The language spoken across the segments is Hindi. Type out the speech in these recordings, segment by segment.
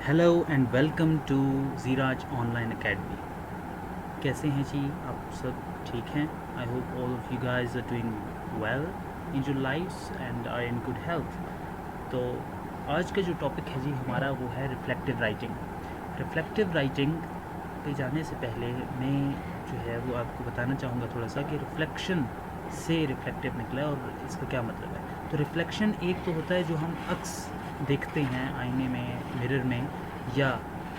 Hello and welcome to Zeeraj online academy. कैसे हैं जी आप सब? ठीक हैं? I hope all of you guys are doing well in your lifes and are in good health. तो आज का जो टॉपिक है जी हमारा वो है रिफ्लेक्टिव राइटिंग। रिफ्लेक्टिव राइटिंग पे जाने से पहले मैं जो है वो आपको बताना चाहूँगा थोड़ा सा कि रिफ्लेक्शन से रिफ्लेक्टिव निकला है और इसका क्या मतलब है। तो रिफ्लेक्शन एक तो होता है जो हम अक्स देखते हैं आईने में, मिरर में, या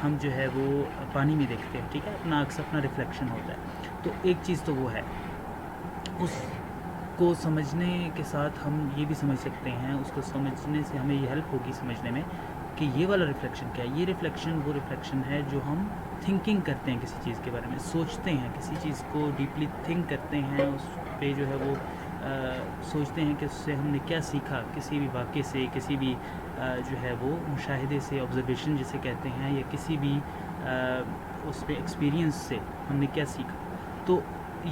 हम जो है वो पानी में देखते हैं, ठीक है, अपना अक्स अपना रिफ्लेक्शन होता है। तो एक चीज़ तो वो है, उसको समझने के साथ हम ये भी समझ सकते हैं, उसको समझने से हमें ये हेल्प होगी समझने में कि ये वाला रिफ्लेक्शन क्या है। ये रिफ्लेक्शन वो रिफ्लेक्शन है जो हम थिंकिंग करते हैं, किसी चीज़ के बारे में सोचते हैं, किसी चीज़ को डीपली थिंक करते हैं, उस पे जो है वो सोचते हैं कि उससे हमने क्या सीखा, किसी भी वाक़े से, किसी भी जो है वो मुशाहिदे से, ऑब्ज़र्वेशन जिसे कहते हैं, या किसी भी उस पे एक्सपीरियंस से हमने क्या सीखा। तो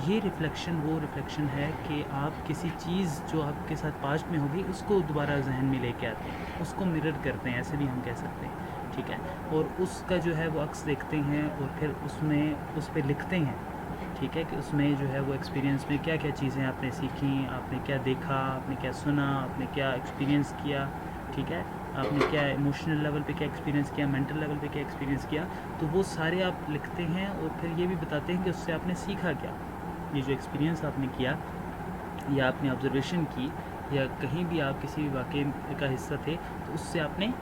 ये रिफ्लेक्शन वो रिफ्लेक्शन है कि आप किसी चीज़ जो आपके साथ पास्ट में होगी उसको दोबारा जहन में लेके आते हैं, उसको मिरर करते हैं, ऐसे भी हम कह सकते हैं, ठीक है। और उसका जो है वो अक्स देखते हैं और फिर उसमें उस पर लिखते हैं, ठीक है, कि उसमें जो है वो एक्सपीरियंस में क्या क्या चीज़ें आपने सीखी, आपने क्या देखा, आपने क्या सुना, आपने क्या एक्सपीरियंस किया, ठीक है, आपने क्या इमोशनल लेवल पे क्या एक्सपीरियंस किया, मेंटल लेवल पे क्या एक्सपीरियंस किया। तो वो सारे आप लिखते हैं और फिर ये भी बताते हैं कि उससे आपने सीखा क्या। ये जो एक्सपीरियंस आपने किया या आपने ऑब्जर्वेशन की या कहीं भी आप किसी भी वाक़े का हिस्सा थे, तो उससे आपने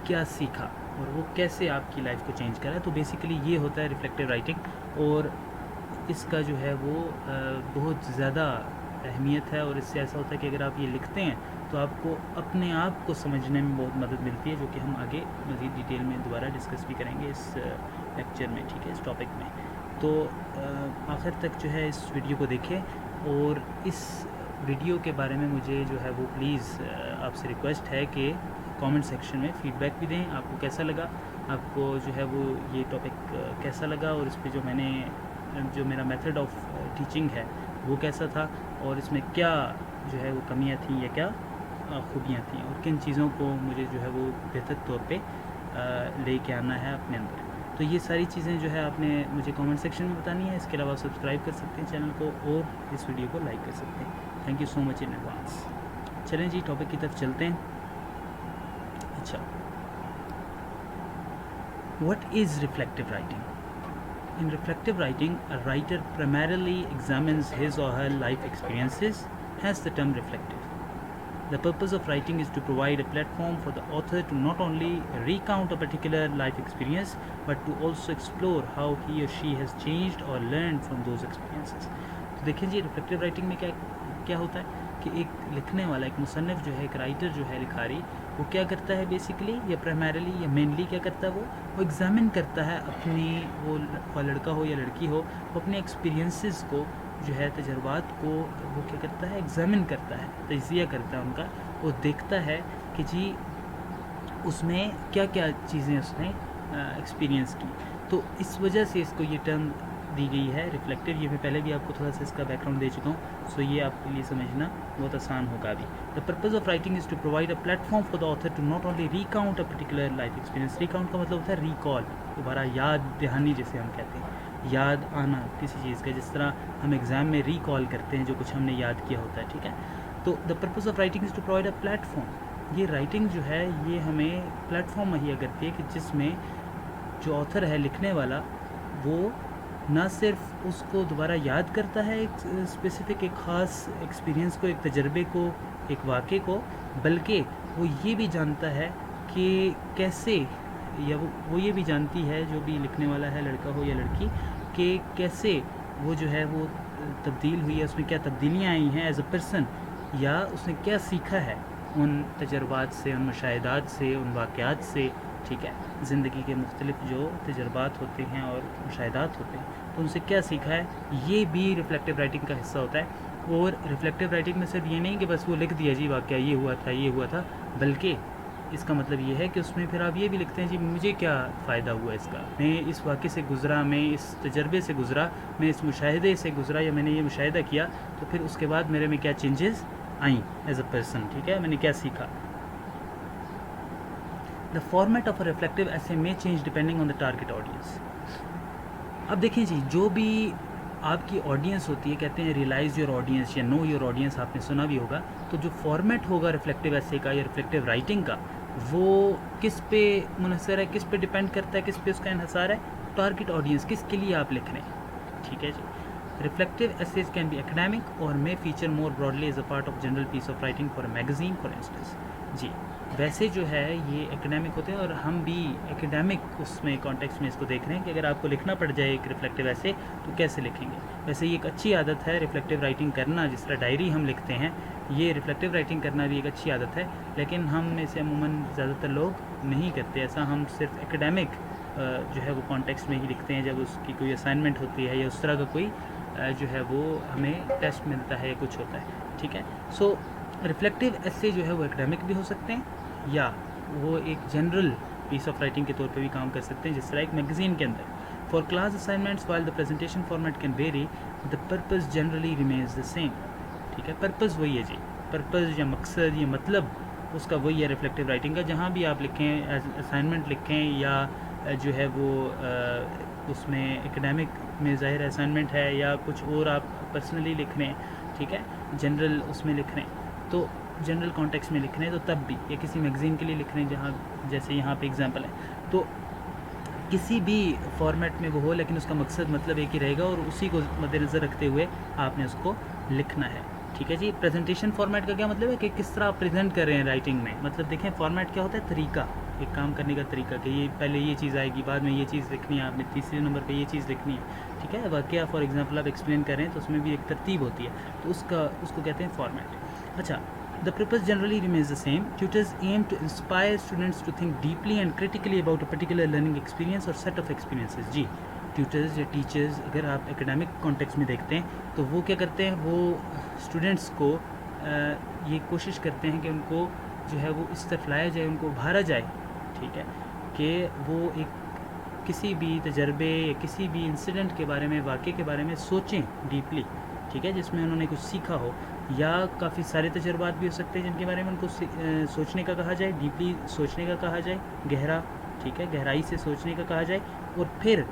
क्या सीखा और वो कैसे आपकी लाइफ को चेंज करा। तो बेसिकली ये होता है रिफ्लेक्टिव राइटिंग, और इसका जो है वो बहुत ज़्यादा अहमियत है। और इससे ऐसा होता है कि अगर आप ये लिखते हैं तो आपको अपने आप को समझने में बहुत मदद मिलती है, जो कि हम आगे मज़ीद डिटेल में दोबारा डिस्कस भी करेंगे इस लेक्चर में, ठीक है, इस टॉपिक में। तो आखिर तक जो है इस वीडियो को देखें, और इस वीडियो के बारे में मुझे जो है वो प्लीज़ आपसे रिक्वेस्ट है कि कमेंट सेक्शन में फ़ीडबैक भी दें। आपको कैसा लगा, आपको जो है वो ये टॉपिक कैसा लगा, और इस पे जो मेरा मेथड ऑफ टीचिंग है वो कैसा था, और इसमें क्या जो है वो कमियां थी या क्या खूबियाँ थी, और किन चीज़ों को मुझे जो है वो बेहतर तौर पे लेके आना है अपने अंदर। तो ये सारी चीज़ें जो है आपने मुझे कमेंट सेक्शन में बतानी है। इसके अलावा सब्सक्राइब कर सकते हैं चैनल को और इस वीडियो को लाइक कर सकते हैं। Thank you so much in advance. चलें जी, टॉपिक की तरफ चलते हैं। अच्छा, what is reflective writing? In reflective writing, a writer primarily examines his or her life experiences, hence the term reflective. The purpose of writing is to provide a platform for the author to not only recount a particular life experience, but to also explore how he or she has changed or learned from those experiences. तो देखिए जी, रिफ्लेक्टिव राइटिंग में क्या क्या होता है कि एक लिखने वाला, एक मुसन्निफ़ जो है, एक राइटर जो है, लिखारी, वो क्या करता है बेसिकली या प्राइमरीली या मेनली क्या करता है, वो एग्ज़ामिन करता है अपनी, वो लड़का हो या लड़की हो, वो अपने एक्सपीरियंसेस को जो है, तजर्बात को वो क्या करता है, एग्ज़ामिन करता है, तजिया करता है उनका। वो देखता है कि जी उसमें क्या क्या चीज़ें उसने एक्सपीरियंस की। तो इस वजह से इसको ये टर्म दी गई है रिफ्लेक्टिव। ये मैं पहले भी आपको थोड़ा सा इसका बैकग्राउंड दे चुका हूँ, सो ये आपके लिए समझना बहुत आसान होगा अभी। The purpose of writing is to provide a platform for the author to not only recount a particular life experience. Recount का मतलब होता है रिकॉल, दोबारा याद दहानी जिसे हम कहते हैं, याद आना किसी चीज़ का, जिस तरह हम एग्ज़ाम में रिकॉल करते हैं जो कुछ हमने याद किया होता है, ठीक है। तो the purpose of writing is to provide a platform. ये राइटिंग जो है ये हमें प्लेटफॉर्म मुहैया करती है कि जिसमें जो ऑथर है, लिखने वाला, वो ना सिर्फ उसको दोबारा याद करता है एक स्पेसिफ़िक, एक ख़ास एक्सपीरियंस को, एक तजर्बे को, एक वाक़े को, बल्कि वो ये भी जानता है कि कैसे, या वो ये भी जानती है, जो भी लिखने वाला है, लड़का हो या लड़की, कि कैसे वो जो है वो तब्दील हुई है, उसमें क्या तब्दीलियाँ आई हैं एज़ अ पर्सन, या उसने क्या सीखा है उन तजर्बात से, उन मुशाहिदात से, उन वाक़यात से, ठीक है। ज़िंदगी के मुख्तलिफ जो तजर्बात होते हैं और मुशाहिदात होते हैं, तो उनसे क्या सीखा है, ये भी रिफ्लेक्टिव राइटिंग का हिस्सा होता है। और रिफ्लेक्टिव राइटिंग में सिर्फ ये नहीं कि बस वो लिख दिया जी वाक़या ये हुआ था, ये हुआ था, बल्कि इसका मतलब ये है कि उसमें फिर आप ये भी लिखते हैं जी मुझे क्या फ़ायदा हुआ इसका, मैं इस वाक़े से गुज़रा, मैं इस तजर्बे से गुज़रा, मैं इस मुशाहिदे से गुज़रा, या मैंने ये मुशाहिदा किया, तो फिर उसके बाद मेरे में क्या changes I as a person, ठीक है, मैंने क्या सीखा। The format of a reflective ऐसे में change depending on the target audience. अब देखिए जी, जो भी आपकी ऑडियंस होती है, कहते हैं रियलाइज़ योर ऑडियंस या नो योर ऑडियंस, आपने सुना भी होगा। तो जो फॉर्मेट होगा रिफ्लेक्टिव ऐसे का या रिफ्लेक्टिव राइटिंग का, वो किस पे मुनहसर है, किस पे डिपेंड करता है, किस पे उसका इन्हसार है? टारगेट ऑडियंस, किसके लिए आप लिख रहे हैं। ठीक है जी। Reflective essays can be academic or may feature more broadly as a part of general piece of writing for a magazine for instance। जी, वैसे जो है ये एकेडमिक होते हैं और हम भी एकेडमिक उसमें कॉन्टेक्स्ट में इसको देख रहे हैं कि अगर आपको लिखना पड़ जाए एक रिफ्लेक्टिव ऐसे तो कैसे लिखेंगे। वैसे ये एक अच्छी आदत है रिफ्लेक्टिव राइटिंग करना, जिस तरह डायरी हम लिखते हैं, ये रिफ्लेक्टिव राइटिंग करना भी एक अच्छी आदत है, लेकिन हम में से अमूमन ज़्यादातर लोग नहीं करते ऐसा। हम सिर्फ एकेडमिक जो है वो कॉन्टेक्स्ट में ही लिखते हैं, जब उसकी कोई असाइनमेंट होती है या उस तरह का कोई जो है वो हमें टेस्ट मिलता है या कुछ होता है। ठीक है। सो रिफ्लेक्टिव ऐसे जो है वो एकेडमिक भी हो सकते हैं या वो एक जनरल पीस ऑफ राइटिंग के तौर पे भी काम कर सकते हैं, जिस तरह एक मैगजीन के अंदर। For class assignments while the presentation format can very, the purpose generally remains the same. ठीक है, पर्पस वही है जी, पर्पस या मकसद या मतलब उसका वही है रिफ्लेक्टिव राइटिंग का। जहाँ भी आप लिखें, असाइनमेंट लिखें या जो है वो उसमें एकेडमिक में ज़ाहिर असाइनमेंट है या कुछ और आप पर्सनली लिख रहे हैं, ठीक है, जनरल उसमें लिख रहे हैं, तो जनरल कॉन्टेक्स्ट में लिख रहे हैं तो तब भी, या किसी मैगज़ीन के लिए लिख रहे हैं जहाँ जैसे यहाँ पे एग्जांपल है, तो किसी भी फॉर्मेट में वो हो लेकिन उसका मकसद मतलब एक ही रहेगा और उसी को मद्देनज़र रखते हुए आपने उसको लिखना है। ठीक है जी। प्रेजेंटेशन फॉर्मेट का क्या मतलब है कि किस तरह आप प्रेजेंट कर रहे हैं राइटिंग में। मतलब देखें, फॉर्मेट क्या होता है? तरीका, एक काम करने का तरीका, कि ये पहले ये चीज़ आएगी, बाद में ये चीज़ लिखनी है आपने, तीसरे नंबर पे ये चीज़ लिखनी है। ठीक है, वाकया फॉर एग्जांपल आप एक्सप्लेन कर रहे हैं तो उसमें भी एक तरतीब होती है, तो उसको कहते हैं फॉर्मेट। अच्छा, the purpose generally remains the same. Tutors aim to inspire students to think deeply and critically about a particular learning experience or set of experiences। जी, ट्यूटर्स या टीचर्स अगर आप एकेडमिक कॉन्टेक्स्ट में देखते हैं तो वो क्या करते हैं, वो स्टूडेंट्स को ये कोशिश करते हैं कि उनको जो है वो इस तरफ लाया जाए, उनको उभारा जाए। ठीक है, कि वो एक किसी भी तजर्बे या किसी भी इंसिडेंट के बारे में, वाक़े के बारे में सोचें डीपली। ठीक है, जिसमें उन्होंने कुछ सीखा हो, या काफ़ी सारे तजर्बात भी हो सकते हैं जिनके बारे में उनको सोचने का कहा जाए, डीपली सोचने का कहा जाए, गहरा, ठीक है, गहराई से सोचने का कहा जाए, और फिर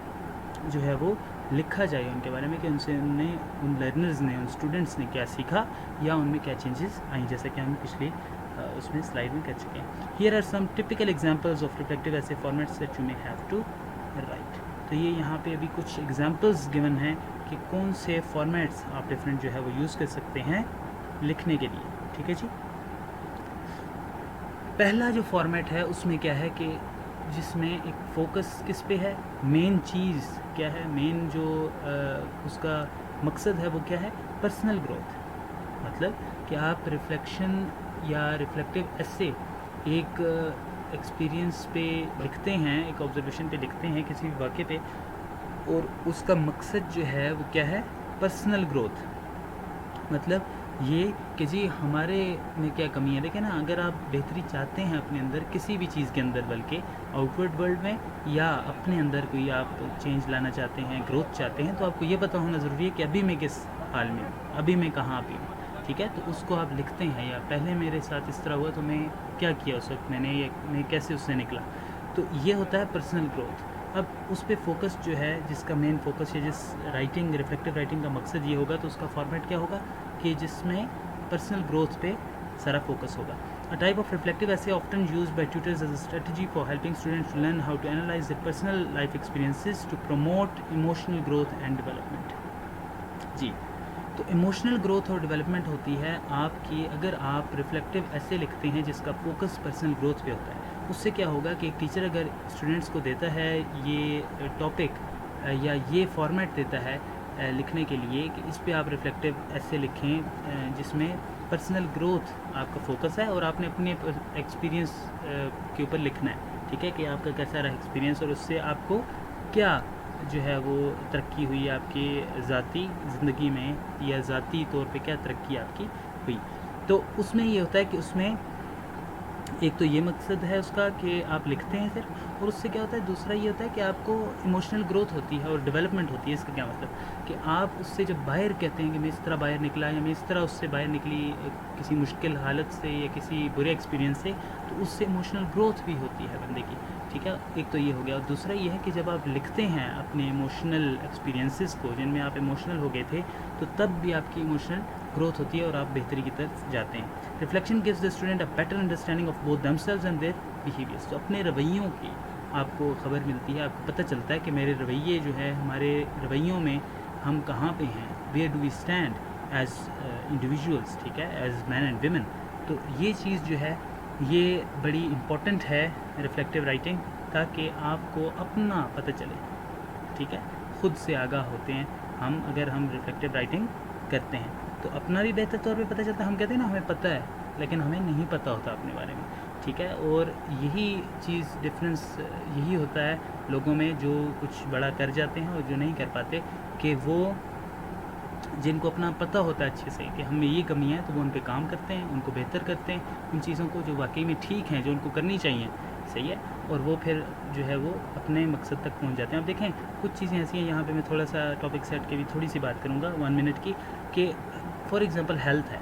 जो है वो लिखा जाए उनके बारे में कि उन लर्नर्स ने, उन स्टूडेंट्स ने क्या सीखा या उनमें क्या चेंजेस आई, जैसा कि हम पिछली उसमें स्लाइड में कर चुके हैं। Here are some typical examples of reflective essay formats that you may have to write. तो ये यहाँ पे अभी कुछ एग्जांपल्स गिवन हैं कि कौन से फॉर्मेट्स आप डिफरेंट जो है वो यूज़ कर सकते हैं लिखने के लिए। ठीक है जी। पहला जो फॉर्मेट है उसमें क्या है कि जिसमें एक फोकस किस पे है, मेन चीज़ क्या है, मेन जो उसका मकसद है वो क्या है, पर्सनल ग्रोथ। मतलब कि आप रिफ्लेक्शन या रिफ्लेक्टिव ऐसे एक एक्सपीरियंस पे लिखते हैं, एक ऑब्जर्वेशन पे लिखते हैं किसी भी वाक़े पे, और उसका मकसद जो है वो क्या है, पर्सनल ग्रोथ। मतलब ये कि जी हमारे में क्या कमी है। देखिए ना, अगर आप बेहतरी चाहते हैं अपने अंदर किसी भी चीज़ के अंदर, बल्कि आउटवर्ड वर्ल्ड में या अपने अंदर कोई आप चेंज लाना चाहते हैं, ग्रोथ चाहते हैं, तो आपको ये पता होना ज़रूरी है कि अभी मैं किस हाल में हूँ, अभी मैं कहाँ पे हूँ। ठीक है, तो उसको आप लिखते हैं, या पहले मेरे साथ इस तरह हुआ तो मैं क्या किया उस वक्त मैंने, या मैं कैसे उससे निकला। तो ये होता है पर्सनल ग्रोथ। अब उस पर फोकस जो है, जिसका मेन फोकस है, जिस राइटिंग रिफ्लेक्टिव राइटिंग का मकसद ये होगा, तो उसका फॉर्मेट क्या होगा कि जिसमें पर्सनल ग्रोथ पे सारा फोकस होगा। A type of reflective essay often used by tutors as a strategy for helping students to learn how to analyze their personal life experiences to promote emotional growth and development। जी, तो इमोशनल ग्रोथ और डेवलपमेंट होती है आपकी, अगर आप रिफ्लेक्टिव ऐसे लिखते हैं जिसका फोकस पर्सनल ग्रोथ पे होता है। उससे क्या होगा कि एक टीचर अगर स्टूडेंट्स को देता है ये टॉपिक या ये फॉर्मेट देता है लिखने के लिए कि इस पे आप रिफ्लेक्टिव ऐसे लिखें जिसमें पर्सनल ग्रोथ आपका फोकस है और आपने अपने एक्सपीरियंस के ऊपर लिखना है। ठीक है, कि आपका कैसा रहा एक्सपीरियंस और उससे आपको क्या जो है वो तरक्की हुई आपकी ज़ाती ज़िंदगी में, या ज़ाती तौर पे क्या तरक्की आपकी हुई। तो उसमें ये होता है कि उसमें एक तो ये मकसद है उसका कि आप लिखते हैं फिर, और उससे क्या होता है, दूसरा ये होता है कि आपको इमोशनल ग्रोथ होती है और डेवलपमेंट होती है। इसका क्या मतलब कि आप उससे जब बाहर कहते हैं कि मैं इस तरह बाहर निकला या मैं इस तरह उससे बाहर निकली किसी मुश्किल हालत से या किसी बुरे एक्सपीरियंस से, तो उससे इमोशनल ग्रोथ भी होती है बंदे की, ठीक है। एक तो ये हो गया, और दूसरा ये है कि जब आप लिखते हैं अपने इमोशनल एक्सपीरियंसेस को जिनमें आप इमोशनल हो गए थे, तो तब भी आपकी इमोशनल ग्रोथ होती है और आप बेहतरी की तरफ जाते हैं। Reflection gives the student a better understanding of both themselves and their behaviours. तो अपने रवैयों की आपको खबर मिलती है, आपको पता चलता है कि मेरे रवैये जो है, हमारे रवैयों में हम कहाँ पे हैं, where do we stand as individuals, ठीक है, एज मैन एंड वीमेन। तो ये चीज़ जो है ये बड़ी इम्पॉर्टेंट है रिफ्लेक्टिव राइटिंग, ताकि आपको अपना पता चले, ठीक है। खुद से आगाह होते हैं हम अगर हम रिफ्लेक्टिव राइटिंग करते हैं, तो अपना भी बेहतर तौर पे पता चलता है। हम कहते हैं ना हमें पता है, लेकिन हमें नहीं पता होता अपने बारे में, ठीक है। और यही चीज़ डिफरेंस यही होता है लोगों में जो कुछ बड़ा कर जाते हैं और जो नहीं कर पाते, कि वो जिनको अपना पता होता है अच्छे से कि हमें ये कमी है, तो वो उन पे काम करते हैं, उनको बेहतर करते हैं, उन चीज़ों को जो वाकई में ठीक हैं, जो उनको करनी चाहिए, सही है, और वो फिर जो है वो अपने मकसद तक पहुंच जाते हैं। अब देखें कुछ चीज़ें ऐसी हैं, यहाँ पे मैं थोड़ा सा टॉपिक सेट के भी थोड़ी सी बात करूँगा 1 मिनट की, कि फॉर एग्ज़ाम्पल हेल्थ है,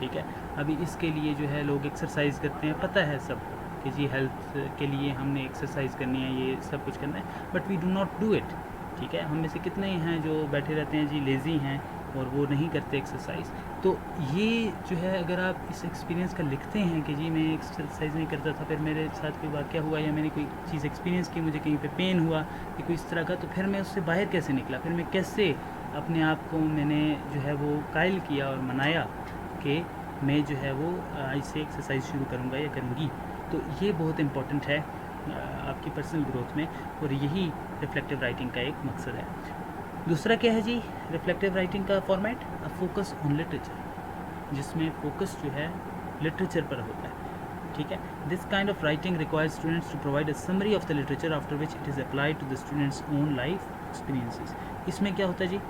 ठीक है। अभी इसके लिए जो है लोग एक्सरसाइज करते हैं, पता है सबको कि जी हेल्थ के लिए हमने एक्सरसाइज करनी है, ये सब कुछ करना है, but we do not do it, ठीक है। हम में से कितने हैं जो बैठे रहते हैं जी लेज़ी हैं और वो नहीं करते एक्सरसाइज। तो ये जो है अगर आप इस एक्सपीरियंस का लिखते हैं कि जी मैं एक्सरसाइज नहीं करता था, फिर मेरे साथ कोई वाक़या हुआ या मैंने कोई चीज़ एक्सपीरियंस की, मुझे कहीं पे पेन हुआ या कोई इस तरह का, तो फिर मैं उससे बाहर कैसे निकला, फिर मैं कैसे अपने आप को मैंने जो है वो कायल किया और मनाया कि मैं जो है वो आज से एक्सरसाइज शुरू करूँगा या करूँगी। तो ये बहुत इम्पॉर्टेंट है आपकी पर्सनल ग्रोथ में, और यही रिफ्लेक्टिव राइटिंग का एक मकसद है। दूसरा क्या है जी रिफ्लेक्टिव राइटिंग का format, a focus on literature, जिसमें फोकस जो है लिटरेचर पर होता है, ठीक है। This kind of writing requires students to provide a summary of the literature after which it is applied to the students own life experiences. इसमें क्या होता है जी,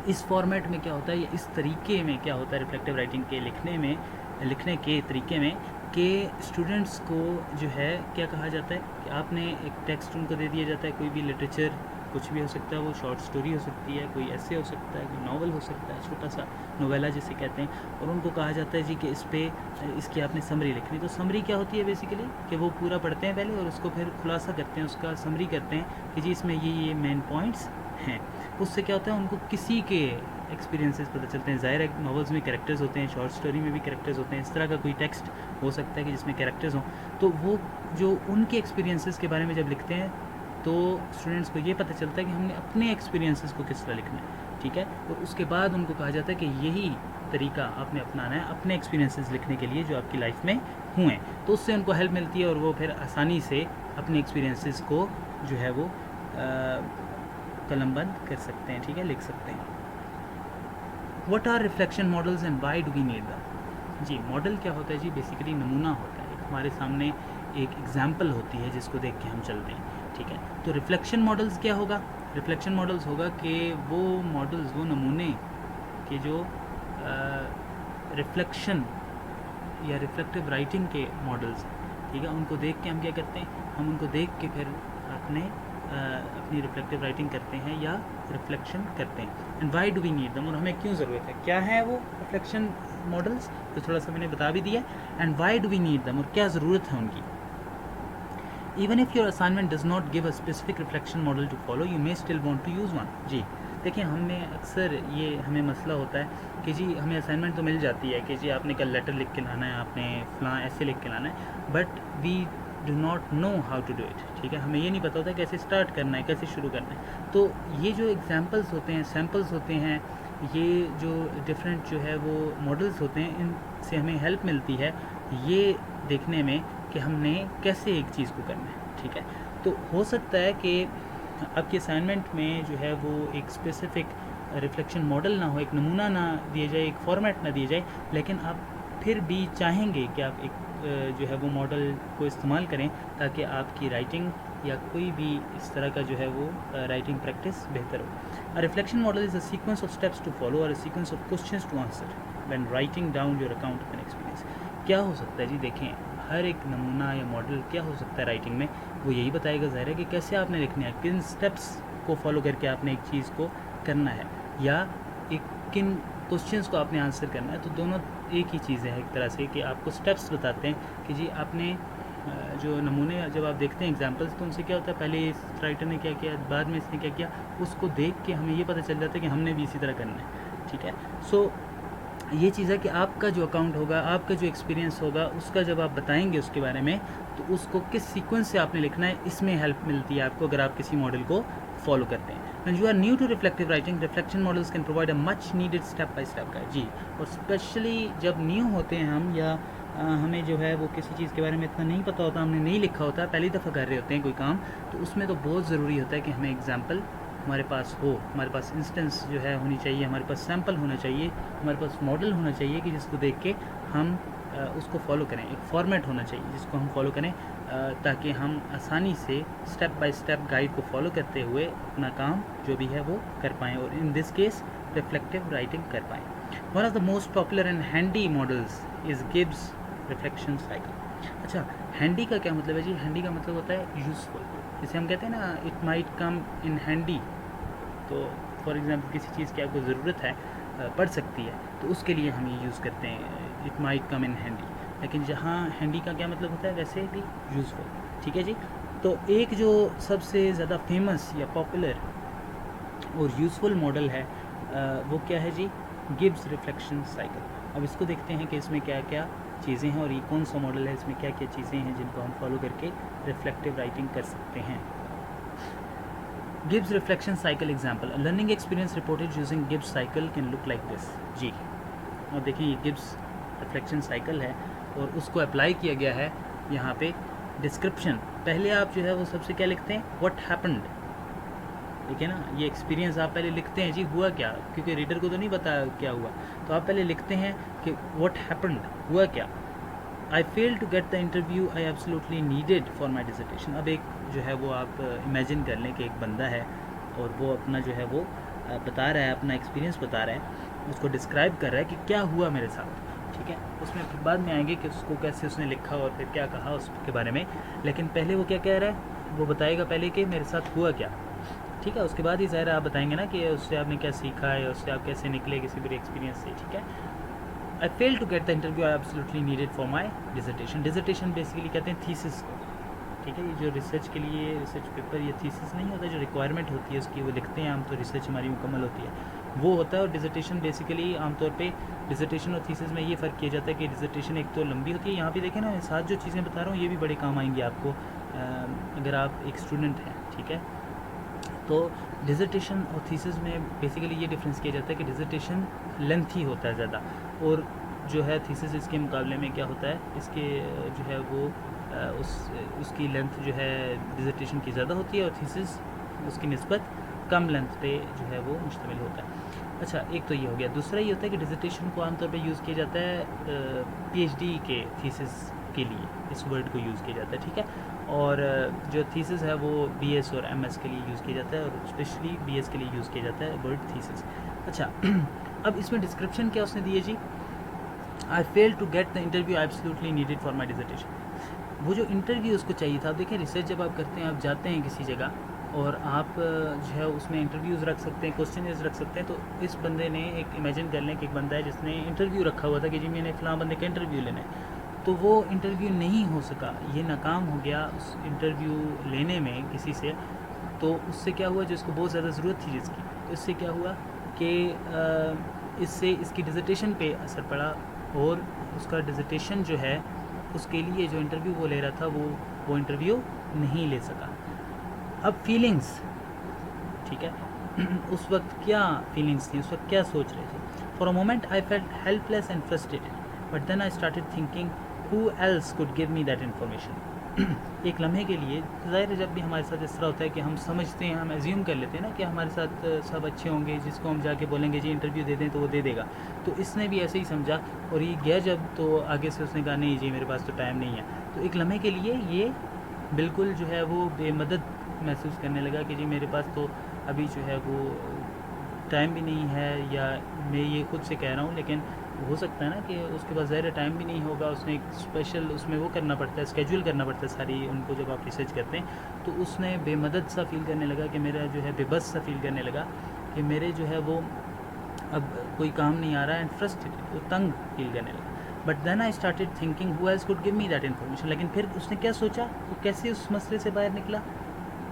इस फॉर्मेट में क्या होता है, या इस तरीके में क्या होता है रिफ्लेक्टिव राइटिंग के लिखने के तरीके में, कि स्टूडेंट्स को जो है क्या कहा जाता है कि आपने एक टेक्स्ट उनको दे दिया जाता है, कोई भी लिटरेचर, कुछ भी हो सकता है, वो शॉर्ट स्टोरी हो सकती है, कोई ऐसे हो सकता है, कोई नावल हो सकता है, छोटा सा नोवेला जिसे कहते हैं, और उनको कहा जाता है जी कि इसकी आपने समरी लिखनी। तो समरी क्या होती है बेसिकली, कि वो पूरा पढ़ते हैं पहले और उसको फिर खुलासा करते हैं, उसका समरी करते हैं कि जी इसमें ये मेन पॉइंट्स हैं। उससे क्या होता है, उनको किसी के एक्सपीरियंसेस पता चलते हैं। ज़ाहिर है नॉवेल्स में कैरेक्टर्स होते हैं, शॉर्ट स्टोरी में भी कैरेक्टर्स होते हैं, इस तरह का कोई टेक्स्ट हो सकता है कि जिसमें कैरेक्टर्स हों, तो वो जो उनके एक्सपीरियंसेस के बारे में जब लिखते हैं, तो स्टूडेंट्स को ये पता चलता है कि हमने अपने एक्सपीरियंसेस को किस तरह लिखना है, ठीक है। और उसके बाद उनको कहा जाता है कि यही तरीका आपने अपनाना है अपने एक्सपीरियंसेस लिखने के लिए जो आपकी लाइफ में हुए, तो उससे उनको हेल्प मिलती है और वो फिर आसानी से अपने एक्सपीरियंसेस को जो है वो कलमबंद कर सकते हैं, ठीक है, लिख सकते हैं। What are reflection models and why do we need them. जी मॉडल क्या होता है जी, बेसिकली नमूना होता है, एक हमारे सामने एक एग्जाम्पल होती है जिसको देख के हम चलते हैं, ठीक है। तो रिफ्लेक्शन मॉडल्स क्या होगा, रिफ्लेक्शन मॉडल्स होगा कि वो मॉडल्स, वो नमूने के जो रिफ्लेक्शन या रिफ्लेक्टिव राइटिंग के मॉडल्स हैं, ठीक है, उनको देख के हम क्या करते हैं, हम उनको देख के फिर अपनी रिफ्लेक्टिव राइटिंग करते हैं या रिफ्लेक्शन करते हैं। And why do we need them, और हमें क्यों ज़रूरत है, क्या है वो रिफ्लेक्शन मॉडल्स, तो थोड़ा सा मैंने बता भी दिया, and why do we need them, और क्या ज़रूरत है उनकी। Even if your assignment does not give a specific reflection model to follow, you may still want to use one. जी देखिए, हमें अक्सर ये हमें मसला होता है कि जी हमें असाइनमेंट तो मिल जाती है कि जी आपने कल लेटर लिख के लाना है, आपने फलां ऐसे लिख के लाना है, but we do not know how to do it, ठीक है। हमें ये नहीं पता होता कैसे स्टार्ट करना है, कैसे शुरू करना है। तो ये जो एग्जाम्पल्स होते हैं, सैम्पल्स होते हैं, ये जो डिफरेंट जो है वो मॉडल्स होते हैं, इनसे हमें हेल्प मिलती है ये देखने में कि हमने कैसे एक चीज़ को करना है, ठीक है। तो हो सकता है कि आपके असाइनमेंट में जो है वो एक स्पेसिफिक रिफ्लेक्शन मॉडल ना हो, एक नमूना ना दिया जाए, एक फॉर्मेट ना दिया जाए, लेकिन आप फिर भी चाहेंगे कि आप एक जो है वो मॉडल को इस्तेमाल करें ताकि आपकी राइटिंग या कोई भी इस तरह का जो है वो राइटिंग प्रैक्टिस बेहतर हो। A reflection model is a sequence of steps to follow और a sequence of questions to answer when writing down your account of an experience. क्या हो सकता है जी, देखें हर एक नमूना या मॉडल क्या हो सकता है राइटिंग में, वो यही बताएगा ज़ाहिर है कि कैसे आपने लिखना है, किन स्टेप्स को फॉलो करके आपने एक चीज़ को करना है, या एक किन क्वेश्चंस को आपने आंसर करना है। तो दोनों एक ही चीज़ें हैं एक तरह से, कि आपको स्टेप्स बताते हैं कि जी आपने जो नमूने जब आप देखते हैं एग्जांपल्स, तो उनसे क्या होता है, पहले इस राइटर ने क्या किया, बाद में इसने क्या किया, उसको देख के हमें ये पता चल जाता है कि हमने भी इसी तरह करना है। ठीक है, सो ये चीज़ है कि आपका जो अकाउंट होगा, आपका जो एक्सपीरियंस होगा, उसका जब आप बताएंगे उसके बारे में, तो उसको किस सीक्वेंस से आपने लिखना है, इसमें हेल्प मिलती है आपको अगर आप किसी मॉडल को फॉलो करते हैं। When you are new to reflective writing, reflection models can provide a much needed step by step guide। जी, और स्पेशली जब न्यू होते हैं हम, या हमें जो है वो किसी चीज़ के बारे में इतना नहीं पता होता, हमने नहीं लिखा होता, पहली दफ़ा कर रहे होते हैं कोई काम, तो उसमें तो बहुत ज़रूरी होता है कि हमें एग्जाम्पल हमारे पास हो, हमारे पास इंस्टेंस जो है होनी चाहिए, हमारे पास सैम्पल होना चाहिए, हमारे पास मॉडल होना चाहिए कि जिसको देख के हम उसको फॉलो करें, एक फॉर्मेट होना चाहिए जिसको हम फॉलो करें, ताकि हम आसानी से स्टेप बाय स्टेप गाइड को फॉलो करते हुए अपना काम जो भी है वो कर पाएँ, और in this case reflective writing कर पाएँ। One of the most popular and handy models is Gibbs reflection cycle. अच्छा, हैंडी का क्या मतलब है जी? हैंडी का मतलब होता है यूज़फुल। जैसे हम कहते हैं ना, it might come in handy, तो फॉर एग्जांपल किसी चीज़ की आपको ज़रूरत है, पड़ सकती है, तो उसके लिए हम ये यूज़ करते हैं, it might come in handy. लेकिन जहाँ हैंडी का क्या मतलब होता है, वैसे भी यूज़फुल। ठीक है जी, तो एक जो सबसे ज़्यादा फेमस या पॉपुलर और यूज़फुल मॉडल है वो क्या है जी? Gibbs reflection cycle. अब इसको देखते हैं कि इसमें क्या क्या चीज़ें हैं और ये कौन सा मॉडल है, इसमें क्या क्या चीज़ें हैं जिनको हम फॉलो करके रिफ्लेक्टिव राइटिंग कर सकते हैं। Gibbs reflection cycle example, learning experience reported using Gibbs cycle can look like this. जी, और देखिए ये गिब्स रिफ्लेक्शन साइकिल है और उसको अप्लाई किया गया है यहाँ पे डिस्क्रिप्शन। पहले आप जो है वो सबसे क्या लिखते हैं, व्हाट हैपेंड, ठीक है ना, ये एक्सपीरियंस आप पहले लिखते हैं जी, हुआ क्या, क्योंकि रीडर को तो नहीं पता क्या हुआ, तो आप पहले लिखते हैं कि व्हाट हैपेंड, हुआ क्या। I fail to get the interview I absolutely needed for my dissertation. अब एक जो है वो आप इमेजिन कर लें कि एक बंदा है और वो अपना जो है वो बता रहा है, अपना एक्सपीरियंस बता रहा है, उसको डिस्क्राइब कर रहा है कि क्या हुआ मेरे साथ। ठीक है, उसमें फिर बाद में आएंगे कि उसको कैसे उसने लिखा और फिर क्या कहा उसके बारे में, लेकिन पहले वो क्या कह रहा है, वो बताएगा पहले कि मेरे साथ हुआ क्या। ठीक है, उसके बाद ही ज़ाहिर आप बताएंगे ना कि उससे आपने क्या सीखा है, उससे आप कैसे निकले किसी भी एक्सपीरियंस से। ठीक है, I fail to get the interview I absolutely needed for my dissertation. Dissertation basically कहते हैं थीसिस को। ठीक है, ये जो रिसर्च के लिए रिसर्च पेपर या थीसिस नहीं होता, जो रिक्वायरमेंट होती है उसकी, वो लिखते हैं हम, तो रिसर्च हमारी मुकम्मल होती है, वो होता है। और डिसर्टेशन बेसिकली आमतौर पे डिसर्टेशन और थीसिस में ये फ़र्क किया जाता है कि डिसर्टेशन एक तो लंबी होती है, यहाँ पे देखें ना, साथ जो चीज़ें बता रहा हूँ ये भी बड़े काम आएंगी आपको अगर आप एक स्टूडेंट हैं। ठीक है, तो डिसर्टेशन और थीसिस में बेसिकली ये डिफरेंस किया जाता है कि डिसर्टेशन लेंथी होता है ज़्यादा, और जो है थीसिस इसके मुकाबले में क्या होता है, इसके जो है वो उसकी लेंथ जो है डिसर्टेशन की ज़्यादा होती है और थीसिस उसकी निस्बत कम लेंथ पे जो है वो मुश्तमिल होता है। अच्छा, एक तो ये हो गया। दूसरा ये होता है कि डिसर्टेशन को आमतौर पे यूज़ किया जाता है पीएचडी के थीसिस के लिए, इस वर्ड को यूज़ किया जाता है। ठीक है, और जो थीसिस है वो बीएस और एमएस के लिए यूज़ किया जाता है, और स्पेशली बीएस के लिए यूज़ किया जाता है वर्ड थीसिस। अच्छा अब इसमें डिस्क्रिप्शन क्या उसने दी है जी, I fail to get the interview I absolutely needed for my dissertation. वो जो इंटरव्यू उसको चाहिए था, आप देखें रिसर्च जब आप करते हैं, आप जाते हैं किसी जगह और आप जो है उसमें इंटरव्यूज़ रख सकते हैं, क्वेश्चन रख सकते हैं। तो इस बंदे ने एक इमेजिन कर लें कि एक बंदा है जिसने इंटरव्यू रखा हुआ था कि जी मैंने फ़लाँ बंदे का इंटरव्यू लेना है, तो वो इंटरव्यू नहीं हो सका, ये नाकाम हो गया उस इंटरव्यू लेने में किसी से। तो उससे क्या हुआ, जो इसको बहुत ज़्यादा ज़रूरत थी जिसकी, तो इससे क्या हुआ कि इससे इसकी डिसर्टेशन पे असर पड़ा, और उसका डिसर्टेशन जो है उसके लिए जो इंटरव्यू वो ले रहा था वो इंटरव्यू नहीं ले सका। अब फीलिंग्स, ठीक है उस वक्त क्या फीलिंग्स थी, उस वक्त क्या सोच रहे थे। For a moment I felt helpless and frustrated but then I started thinking who else could give me that information. एक लम्हे के लिए, ज़ाहिर है जब भी हमारे साथ इस तरह होता है कि हम समझते हैं, हम एज्यूम कर लेते हैं ना कि हमारे साथ सब अच्छे होंगे, जिसको हम जाके बोलेंगे जी इंटरव्यू दे दें तो वो दे देगा। तो इसने भी ऐसे ही समझा और ये गया जब, तो आगे से उसने कहा नहीं जी मेरे पास तो टाइम नहीं है। तो एक लम्हे के लिए ये बिल्कुल जो है वो बेमदद महसूस करने लगा कि जी मेरे पास तो अभी जो है वो टाइम भी नहीं है, या मैं ये खुद से कह रहा हूँ लेकिन हो सकता है ना कि उसके पास ज़्यादा टाइम भी नहीं होगा, उसने एक स्पेशल उसमें वो करना पड़ता है, स्केड्यूल करना पड़ता है सारी उनको जब आप रिसर्च करते हैं। तो उसने बेमदद सा फील करने लगा कि मेरा जो है बेबस सा फील करने लगा कि मेरे जो है वो अब कोई काम नहीं आ रहा है, एंड फ्रस्ट्रेटेड, वो तंग फील करने लगा। But then I started thinking who else could give me that information. लेकिन फिर उसने क्या सोचा, वो कैसे उस मसले से बाहर निकला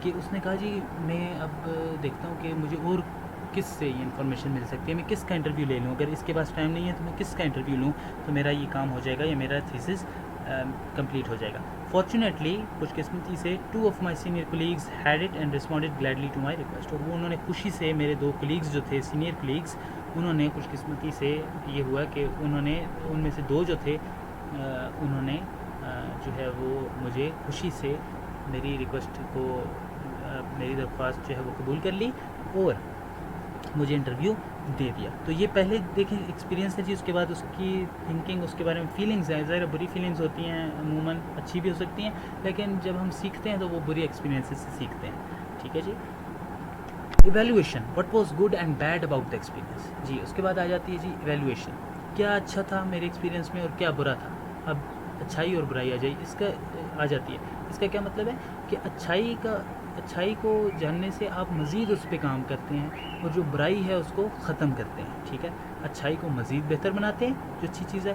कि उसने कहा जी मैं अब देखता हूँ कि मुझे और किस से ये इन्फॉर्मेशन मिल सकती है, मैं किसका इंटरव्यू ले लूँ, अगर इसके पास टाइम नहीं है तो मैं किसका इंटरव्यू लूँ तो मेरा ये काम हो जाएगा या मेरा थीसिस कंप्लीट हो जाएगा। फॉर्चुनेटली, खुशकिस्मती से, 2 of my senior colleagues had it and responded gladly to my request. और वो उन्होंने खुशी से, मेरे 2 कोलीग्स जो थे सीनियर कोलीग्स, उन्होंने खुशकिस्मती से ये हुआ कि उन्होंने उनमें से 2 जो थे उन्होंने जो है वो मुझे खुशी से मेरी रिक्वेस्ट को मेरी दरख्वास्त जो है वो कबूल कर ली और मुझे इंटरव्यू दे दिया। तो ये पहले देखें एक्सपीरियंस है जी। उसके बाद उसकी थिंकिंग, उसके बारे में फीलिंग्स हैं, ज़ाहिर बुरी फीलिंग्स होती हैं, अमूमन अच्छी भी हो सकती हैं, लेकिन जब हम सीखते हैं तो वो बुरी एक्सपीरियंसेस से सीखते हैं। ठीक है जी। Evaluation, what was good and bad about the experience. जी, उसके बाद आ जाती है जी इवेल्युएशन, क्या अच्छा था मेरे एक्सपीरियंस में और क्या बुरा था। अब अच्छाई और बुराई आ जाए, इसका आ जाती है। इसका क्या मतलब है कि अच्छाई को जानने से आप मज़ीद उस पर काम करते हैं और जो बुराई है उसको ख़त्म करते हैं। ठीक है, अच्छाई को मज़ीद बेहतर बनाते हैं, जो अच्छी चीज़ है,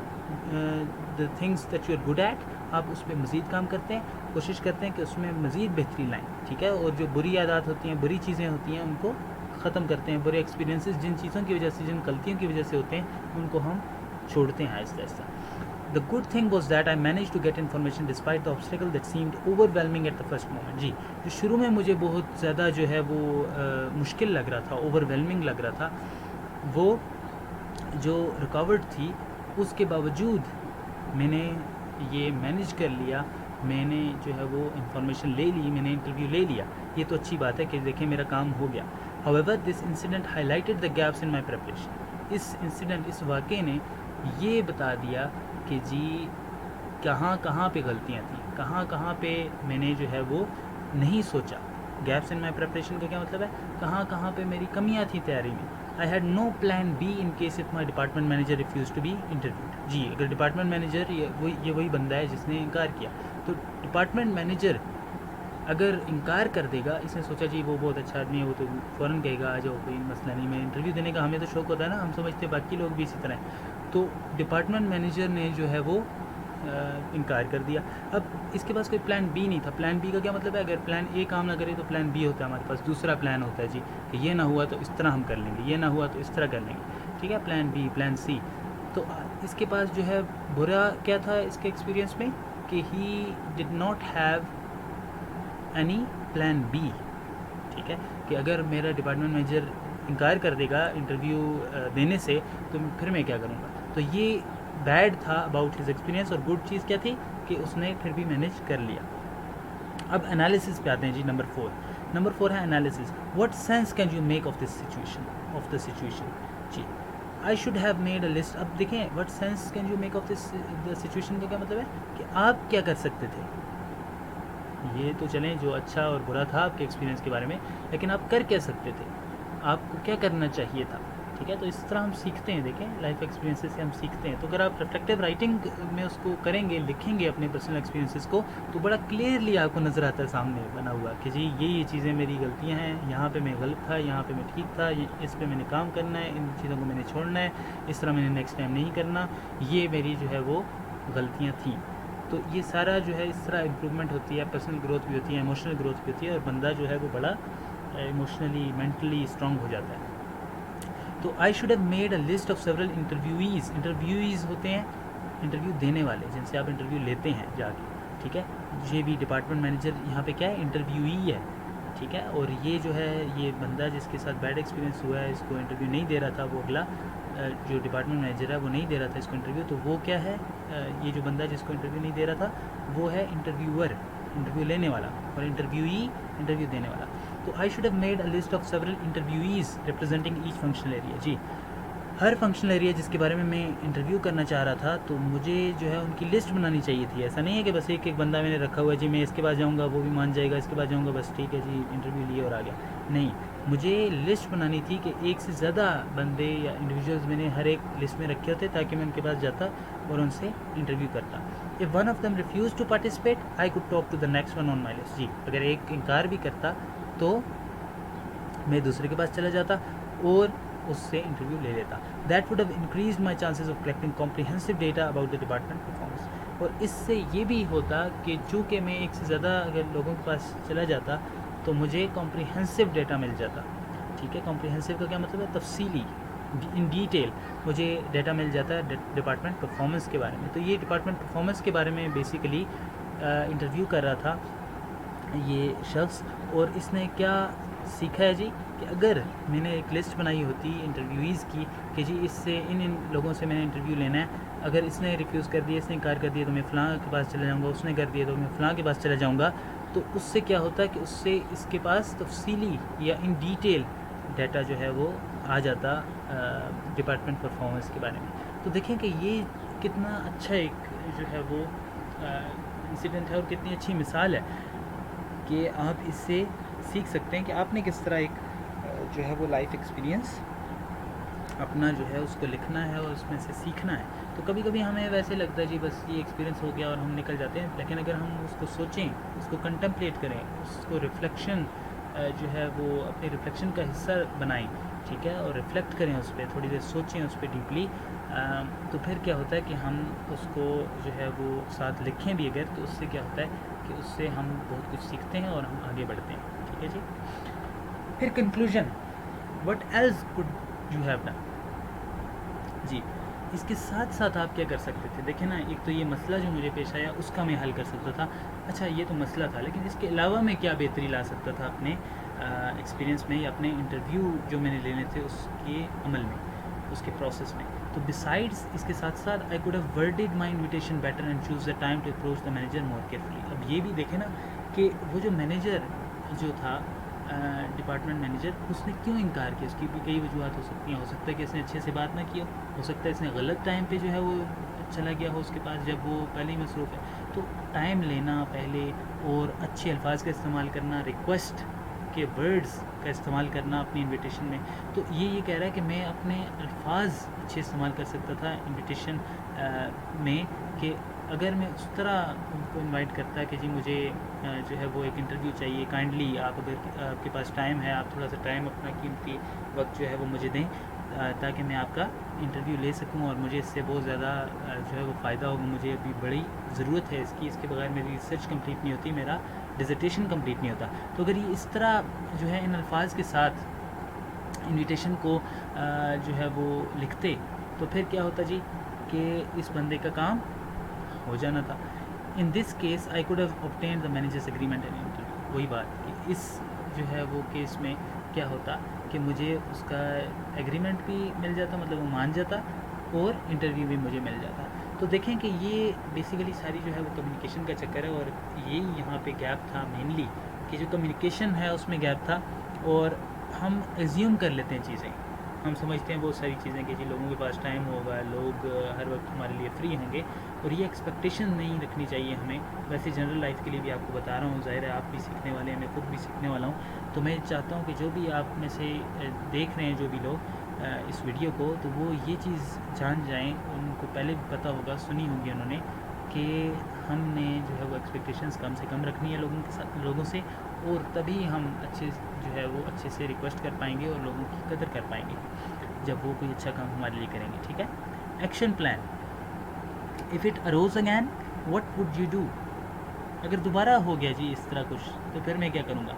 the things that you are good at, आप उस पर मज़ीद काम करते हैं, कोशिश करते हैं कि उसमें मज़ीद बेहतरी लाएँ। ठीक है, और जो बुरी आदत होती हैं, बुरी चीज़ें होती हैं, उनको ख़त्म करते हैं। बुरे एक्सपीरियंसेस जिन चीज़ों की वजह से, जिन गलतियों की वजह से होते हैं, उनको हम छोड़ते हैं Aahista Aahista. The good thing was that I managed to get information despite the obstacle that seemed overwhelming at the first moment। जी, जो शुरू में मुझे बहुत ज़्यादा जो है वो मुश्किल लग रहा था, ओवरवेलमिंग लग रहा था, वो जो रुकावट थी उसके बावजूद मैंने ये मैनेज कर लिया, मैंने जो है वो इंफॉर्मेशन ले ली, मैंने इंटरव्यू ले लिया। ये तो अच्छी बात है कि देखें मेरा काम हो गया। However, this incident highlighted the gaps in my preparation। इस इंसिडेंट, इस वाक़े ने ये बता दिया कि जी कहाँ कहाँ पे गलतियाँ थी, कहाँ कहाँ पे मैंने जो है वो नहीं सोचा। गैप्स इन माई प्रेपरेशन का क्या मतलब है, कहाँ कहाँ पे मेरी कमियाँ थी तैयारी में। I had no plan B in case if my department manager refuse to be interviewed. जी, अगर डिपार्टमेंट मैनेजर, ये वही बंदा है जिसने इनकार किया, तो डिपार्टमेंट मैनेजर अगर इनकार कर देगा, इसने सोचा जी वो बहुत अच्छा आदमी है, वो तो फ़ौरन कहेगा आ जाओ, कोई मसला नहीं, मैं इंटरव्यू देने का, हमें तो शौक़ होता है ना, हम समझते हैं बाकी लोग भी इसी तरह हैं। तो डिपार्टमेंट मैनेजर ने जो है वो इनकार कर दिया। अब इसके पास कोई प्लान बी नहीं था। प्लान बी का क्या मतलब है, अगर प्लान ए काम ना करे तो प्लान बी होता है हमारे पास, दूसरा प्लान होता है जी कि ये ना हुआ तो इस तरह हम कर लेंगे, ये ना हुआ तो इस तरह कर लेंगे। ठीक है, प्लान बी, प्लान सी। तो इसके पास जो है बुरा क्या था इसके एक्सपीरियंस में कि he did not have any plan B. ठीक है, कि अगर मेरा डिपार्टमेंट मैनेजर इनकार कर देगा इंटरव्यू देने से तो फिर मैं क्या करूँगा। तो ये बैड था अबाउट हिज एक्सपीरियंस। और गुड चीज़ क्या थी कि उसने फिर भी मैनेज कर लिया। अब एनालिसिस पे आते हैं जी, नंबर 4 है analysis. What sense can you make of the situation. जी, I should have made a list. अब देखें, what sense can you make of this the situation का क्या मतलब है कि आप क्या कर सकते थे। ये तो चलें जो अच्छा और बुरा था आपके एक्सपीरियंस के बारे में, लेकिन आप कर क्या सकते थे, आपको क्या करना चाहिए था। ठीक है, तो इस तरह हम सीखते हैं। देखें, लाइफ एक्सपीरियंसेस से हम सीखते हैं। तो अगर आप रिफ्लेक्टिव राइटिंग में उसको करेंगे, लिखेंगे अपने पर्सनल एक्सपीरियंसेस को, तो बड़ा क्लियरली आपको नज़र आता है सामने बना हुआ कि जी ये चीज़ें मेरी गलतियां हैं, यहाँ पे मैं गलत था, यहाँ पे मैं ठीक था, इस पे मैंने काम करना है, इन चीज़ों को मैंने छोड़ना है, इस तरह मैंने नेक्स्ट टाइम नहीं करना, ये मेरी जो है वो गलतियाँ थी। तो ये सारा जो है इस तरह इम्प्रूवमेंट होती है, पर्सनल ग्रोथ भी होती है, इमोशनल ग्रोथ भी होती है, और बंदा जो है वो बड़ा इमोशनली, मेंटली स्ट्रॉन्ग हो जाता है। तो I should have made a list of several interviewees होते हैं इंटरव्यू देने वाले, जिनसे आप इंटरव्यू लेते हैं जाके। ठीक है, ये भी डिपार्टमेंट मैनेजर यहाँ पे क्या है, इंटरव्यूई है। ठीक है, और ये जो है ये बंदा जिसके साथ बैड एक्सपीरियंस हुआ है, इसको इंटरव्यू नहीं दे रहा था, वो अगला जो डिपार्टमेंट मैनेजर है वो नहीं दे रहा था इसको इंटरव्यू। तो वो क्या है, ये जो बंदा जिसको इंटरव्यू नहीं दे रहा था वो है इंटरव्यूअर, इंटरव्यू लेने वाला, और इंटरव्यूई इंटरव्यू देने वाला। तो I should have made a list of several interviewees representing each functional area. जी, हर फंक्शनल एरिया जिसके बारे में मैं इंटरव्यू करना चाह रहा था, तो मुझे जो है उनकी लिस्ट बनानी चाहिए थी। ऐसा नहीं है कि बस एक एक बंदा मैंने रखा हुआ है जी, मैं इसके पास जाऊंगा वो भी मान जाएगा, इसके पास जाऊंगा बस ठीक है जी इंटरव्यू लिए और आ गया। नहीं, मुझे लिस्ट बनानी थी कि एक से ज़्यादा बंदे या इंडिविजुअल्स मैंने हर एक लिस्ट में रखे होते ताकि मैं उनके पास जाता और उनसे इंटरव्यू करता। If one of them refuse to participate I could talk to the next one on my list. जी, अगर एक इनकार भी करता तो मैं दूसरे के पास चला जाता और उससे इंटरव्यू ले लेता। That would have increase my chances of collecting comprehensive data about the department performance. और इससे ये भी होता कि चूँकि मैं एक से ज़्यादा अगर लोगों के पास चला जाता तो मुझे कॉम्प्रिहेंसिव डेटा मिल जाता। ठीक है, कॉम्प्रिहेंसिव का क्या मतलब है? तफसीली, इन डिटेल मुझे डेटा मिल जाता है डिपार्टमेंट परफॉर्मेंस के बारे में। तो ये डिपार्टमेंट परफॉर्मेंस के बारे में बेसिकली इंटरव्यू कर रहा था ये शख्स, और इसने क्या सीखा है जी कि अगर मैंने एक लिस्ट बनाई होती इंटरव्यूज़ की कि जी इससे इन लोगों से मैंने इंटरव्यू लेना है, अगर इसने रिफ्यूज़ कर दिया, इसने इनकार कर दिया तो मैं फ़लाँ के पास चला जाऊँगा, उसने कर दिया तो मैं फ़लाँ के पास चला जाऊँगा, तो उससे क्या होता है कि उससे इसके पास तफसीली या इन डिटेल डाटा जो है वो आ जाता डिपार्टमेंट परफॉर्मेंस के बारे में। तो देखें कि ये कितना अच्छा एक जो है वो इंसिडेंट है और कितनी अच्छी मिसाल है कि आप इससे सीख सकते हैं कि आपने किस तरह एक जो है वो लाइफ एक्सपीरियंस अपना जो है उसको लिखना है और उसमें से सीखना है। तो कभी कभी हमें वैसे लगता है जी बस ये एक्सपीरियंस हो गया और हम निकल जाते हैं, लेकिन अगर हम उसको सोचें, उसको कंटेम्पलेट करें, उसको रिफ्लेक्शन जो है वो अपने रिफ्लेक्शन का हिस्सा बनाएं, ठीक है, और रिफ्लेक्ट करें उस पर, थोड़ी देर सोचें उस पर डीपली, तो फिर क्या होता है कि हम उसको जो है वो साथ लिखें भी अगर, तो उससे क्या होता है कि उससे हम बहुत कुछ सीखते हैं और हम आगे बढ़ते हैं। ठीक है जी। फिर conclusion, what else could you have done. जी, इसके साथ साथ आप क्या कर सकते थे? देखें ना, एक तो ये मसला जो मुझे पेश आया उसका मैं हल कर सकता था। अच्छा, ये तो मसला था, लेकिन इसके अलावा मैं क्या बेहतरी ला सकता था अपने एक्सपीरियंस में या अपने इंटरव्यू जो मैंने लेने थे उसके अमल में, उसके प्रोसेस में। तो बिसाइड्स इसके साथ साथ I could have worded my invitation better and choose the time to approach the manager more carefully. अब ये भी देखें ना कि वो जो मैनेजर जो था, डिपार्टमेंट मैनेजर, उसने क्यों इनकार किया? उसकी भी कई वजूहत हो सकती हैं। हो सकता है कि इसने अच्छे से बात ना की हो सकता है इसने गलत टाइम पे जो है वो चला गया हो उसके पास जब वो पहले ही मसरूफ़ है। तो टाइम लेना पहले और अच्छे अल्फाज का इस्तेमाल करना, रिक्वेस्ट के वर्ड्स का इस्तेमाल करना अपनी इन्विटेशन में, तो ये कह रहा है कि मैं अपने अल्फाज अच्छे इस्तेमाल कर सकता था इन्विटेशन में, कि अगर मैं उस तरह उनको इनवाइट करता कि जी मुझे जो है वो एक इंटरव्यू चाहिए, काइंडली आप अगर आपके पास टाइम है आप थोड़ा सा टाइम अपना कीमती वक्त जो है वो मुझे दें ताकि मैं आपका इंटरव्यू ले सकूं और मुझे इससे बहुत ज़्यादा जो है वो फ़ायदा होगा। मुझे अभी बड़ी ज़रूरत है इसकी, इसके बगैर मेरी रिसर्च कंप्लीट नहीं होती, मेरा डिसर्टेशन कंप्लीट नहीं होता। तो अगर ये इस तरह जो है इन अल्फाज के साथ इन्विटेशन को जो है वो लिखते, तो फिर क्या होता जी कि इस बंदे का काम हो जाना था। In this case I could have obtained the managers agreement and interview. वही बात कि इस जो है वो केस में क्या होता कि मुझे उसका एग्रीमेंट भी मिल जाता, मतलब वो मान जाता, और इंटरव्यू भी मुझे मिल जाता। तो देखें कि ये बेसिकली सारी जो है वो कम्युनिकेशन का चक्कर है, और यही यहाँ पे गैप था मेनली, कि जो कम्युनिकेशन है उसमें गैप था, और हम एज्यूम कर लेते हैं चीज़ें, हम समझते हैं बहुत सारी चीज़ें कि जी लोगों के पास टाइम होगा, लोग हर वक्त हमारे लिए फ्री होंगे, और ये एक्सपेक्टेशन नहीं रखनी चाहिए हमें। वैसे जनरल लाइफ के लिए भी आपको बता रहा हूँ, ज़ाहिर है आप भी सीखने वाले हैं, मैं खुद भी सीखने वाला हूँ। तो मैं चाहता हूँ कि जो भी आप में से देख रहे हैं जो भी लोग इस वीडियो को, तो वो ये चीज़ जान जाएँ, उनको पहले भी पता होगा, सुनी होगी उन्होंने, कि हमने जो है वो एक्सपेक्टेशंस कम से कम रखनी है लोगों से, और तभी हम अच्छे जो है वो अच्छे से रिक्वेस्ट कर पाएंगे और लोगों की कदर कर पाएंगे जब वो कोई अच्छा काम हमारे लिए करेंगे। ठीक है। Action plan, if it arose again what would you do. अगर दोबारा हो गया जी इस तरह कुछ, तो फिर मैं क्या करूँगा?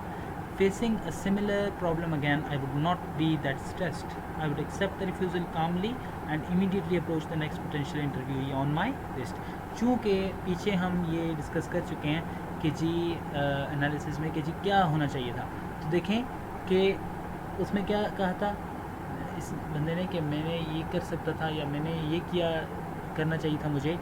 Facing a similar problem again I would not be that stressed, I would accept the refusal calmly and immediately approach the next potential interview on my list. चूँकि पीछे हम ये डिस्कस कर चुके हैं कि जी एनालिसिस में कि जी क्या होना चाहिए था, तो देखें कि उसमें क्या कहा था इस बंदे ने कि मैंने ये कर सकता था या मैंने ये किया करना चाहिए था मुझे,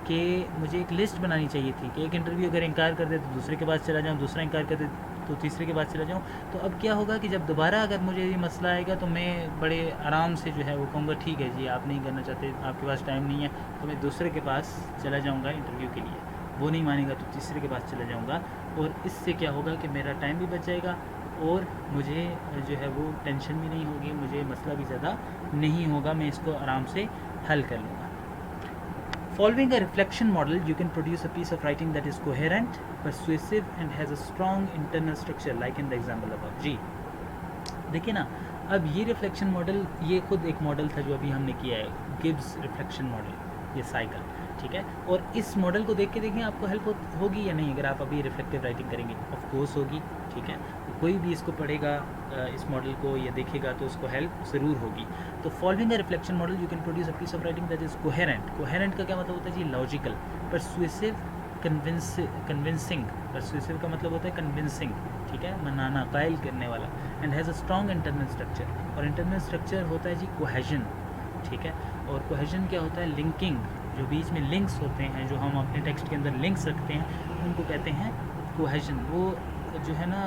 कि मुझे एक लिस्ट बनानी चाहिए थी कि एक इंटरव्यू अगर इनकार कर दे तो दूसरे के पास चला जाऊँ, दूसरा इनकार कर दे तो तीसरे के पास चला जाऊँ। तो अब क्या होगा कि जब दोबारा अगर मुझे ये मसला आएगा तो मैं बड़े आराम से जो है वो कहूँगा ठीक है जी, आप नहीं करना चाहते, आपके पास टाइम नहीं है, तो मैं दूसरे के पास चला जाऊँगा इंटरव्यू के लिए। वो नहीं मानेगा तो तीसरे के पास चला जाऊँगा, और इससे क्या होगा कि मेरा टाइम भी बच जाएगा और मुझे जो है वो टेंशन भी नहीं होगी, मुझे मसला भी ज़्यादा नहीं होगा, मैं इसको आराम से हल कर लूँगा। Following a reflection model, you can produce a piece of writing that is coherent, persuasive and has a strong internal structure like in the example above. जी देखिए ना, अब ये रिफ्लेक्शन मॉडल, ये खुद एक मॉडल था जो अभी हमने किया है, गिब्स रिफ्लेक्शन मॉडल, ये साइकिल, ठीक है। और इस मॉडल को देख के देखें आपको हेल्प होगी या नहीं अगर आप अभी रिफ्लेक्टिव राइटिंग करेंगे। ऑफ कोर्स होगी, ठीक है। तो कोई भी इसको पढ़ेगा, इस मॉडल को या देखेगा तो उसको हेल्प ज़रूर होगी। तो following a reflection model you can produce a piece of writing that is coherent. Coherent का क्या मतलब होता है जी? Logical, persuasive, convincing. परसुएसिव का मतलब होता है कन्विंसिंग, ठीक है, मनाना, कायल करने वाला। And has a strong internal structure, और इंटरनल स्ट्रक्चर होता है जी कोहेजन, ठीक है। और कोहेजन क्या होता है? लिंकिंग, जो बीच में लिंक्स होते हैं, जो हम अपने टेक्स्ट के अंदर लिंक्स रखते हैं, उनको कहते हैं कोहेजन। वो जो है ना,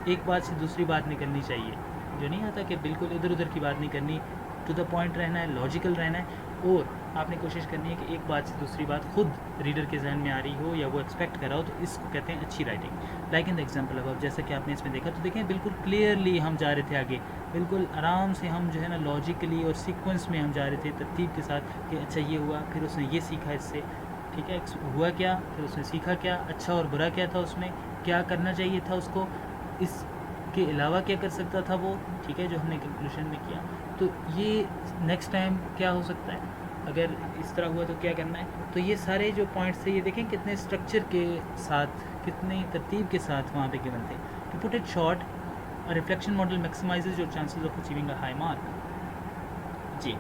एक बात से दूसरी बात नहीं करनी चाहिए, जो नहीं आता कि बिल्कुल इधर उधर की बात नहीं करनी, टू द पॉइंट रहना है, लॉजिकल रहना है, और आपने कोशिश करनी है कि एक बात से दूसरी बात खुद रीडर के जहन में आ रही हो या वो एक्सपेक्ट कर रहा हो, तो इसको कहते हैं अच्छी writing. Like in the example अब जैसा कि आपने इसमें देखा, तो देखें बिल्कुल क्लियरली हम जा रहे थे आगे, बिल्कुल आराम से हम जो है ना लॉजिकली और सीक्वेंस में हम जा रहे थे, तरतीब के साथ कि अच्छा ये हुआ, फिर उसने ये सीखा इससे, ठीक है, हुआ क्या, फिर उसने सीखा क्या, अच्छा और बुरा क्या था उसमें, क्या करना चाहिए था उसको, इसके अलावा क्या कर सकता था वो, ठीक है, जो हमने कंक्लूजन में किया। तो ये नेक्स्ट टाइम क्या हो सकता है अगर इस तरह हुआ तो क्या करना है। तो ये सारे जो पॉइंट्स थे, ये देखें कितने स्ट्रक्चर के साथ, कितनी तरतीब के साथ वहाँ पे गिवन थे। To put it short, a reflection model maximises your chances of achieving a high mark. जी,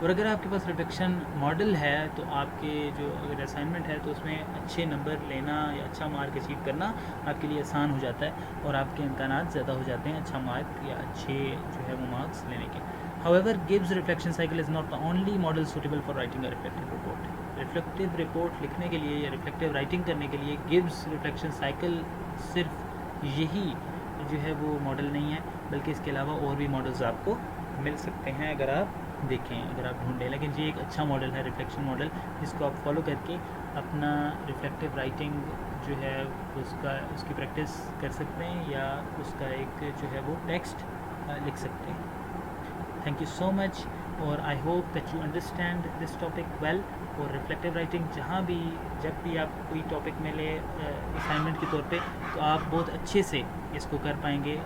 और अगर आपके पास रिफ्लेक्शन मॉडल है तो आपके जो अगर असाइनमेंट है तो उसमें अच्छे नंबर लेना या अच्छा मार्क अचीव करना आपके लिए आसान हो जाता है, और आपके इम्कानात ज़्यादा हो जाते हैं अच्छा मार्क या अच्छे जो है वो मार्क्स लेने के। However, Gibbs reflection cycle is not the only model suitable for writing a reflective report. Reflective report लिखने के लिए या रिफ्लेक्टिव राइटिंग करने के लिए गिब्स रिफ्लेक्शन साइकिल सिर्फ यही जो है वो मॉडल नहीं है, बल्कि इसके अलावा और भी मॉडल्स आपको मिल सकते हैं अगर आप देखें, अगर आप ढूंढें। लेकिन ये एक अच्छा मॉडल है रिफ्लेक्शन मॉडल, जिसको आप फॉलो करके अपना रिफ्लेक्टिव राइटिंग जो है उसकी प्रैक्टिस कर सकते हैं या उसका एक जो है वो टेक्स्ट लिख सकते हैं। थैंक यू सो मच, और I hope that you understand this topic well. और रिफ्लेक्टिव राइटिंग जब भी आप कोई टॉपिक मिले असाइनमेंट के तौर पे, तो आप बहुत अच्छे से इसको कर पाएंगे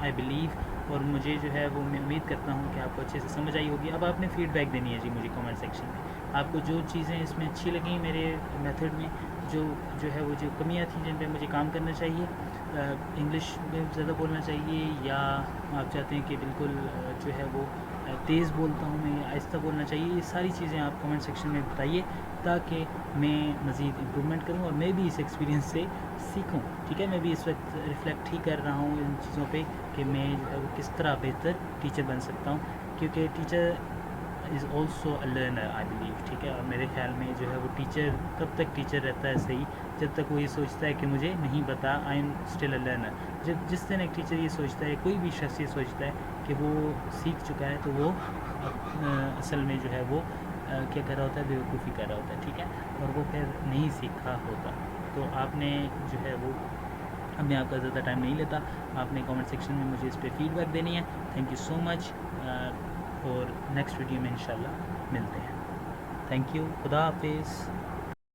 आई बिलीव, और मुझे जो है वो मैं उम्मीद करता हूँ कि आपको अच्छे से समझ आई होगी। अब आपने फीडबैक देनी है जी मुझे कमेंट सेक्शन में, आपको जो चीज़ें इसमें अच्छी लगी मेरे मेथड में, जो है वो जो कमियाँ थी जिन पे मुझे काम करना चाहिए, इंग्लिश में ज़्यादा बोलना चाहिए, या आप चाहते हैं कि बिल्कुल जो है वो तेज़ बोलता हूँ मैं, आहिस्ता बोलना चाहिए, ये सारी चीज़ें आप कमेंट सेक्शन में बताइए ताकि मैं मज़ीद इम्प्रूवमेंट करूँ और मैं भी इस एक्सपीरियंस से सीखूँ, ठीक है। मैं भी इस वक्त रिफ़्लेक्ट ही कर रहा हूँ इन चीज़ों पे कि मैं जो है वो किस तरह बेहतर टीचर बन सकता हूँ, क्योंकि teacher is also a learner I believe, ठीक है। और मेरे ख्याल में जो है वो टीचर तब तक टीचर रहता है सही जब तक वो ये सोचता है कि मुझे नहीं पता, I am still a learner. जिस दिन एक टीचर ये सोचता है, कोई भी शख्स ये सोचता है कि वो सीख चुका है, तो वो असल में जो है वो क्या कर रहा होता है, बेवकूफ़ी कर रहा होता है, ठीक है, और वो फिर नहीं सीखा होता। तो आपने जो है वो, अब मैं आपका ज़्यादा टाइम नहीं लेता, आपने कमेंट सेक्शन में मुझे इस पर फीडबैक देनी है। थैंक यू सो मच, और नेक्स्ट वीडियो में इंशाल्लाह मिलते हैं। थैंक यू, खुदा हाफिज़।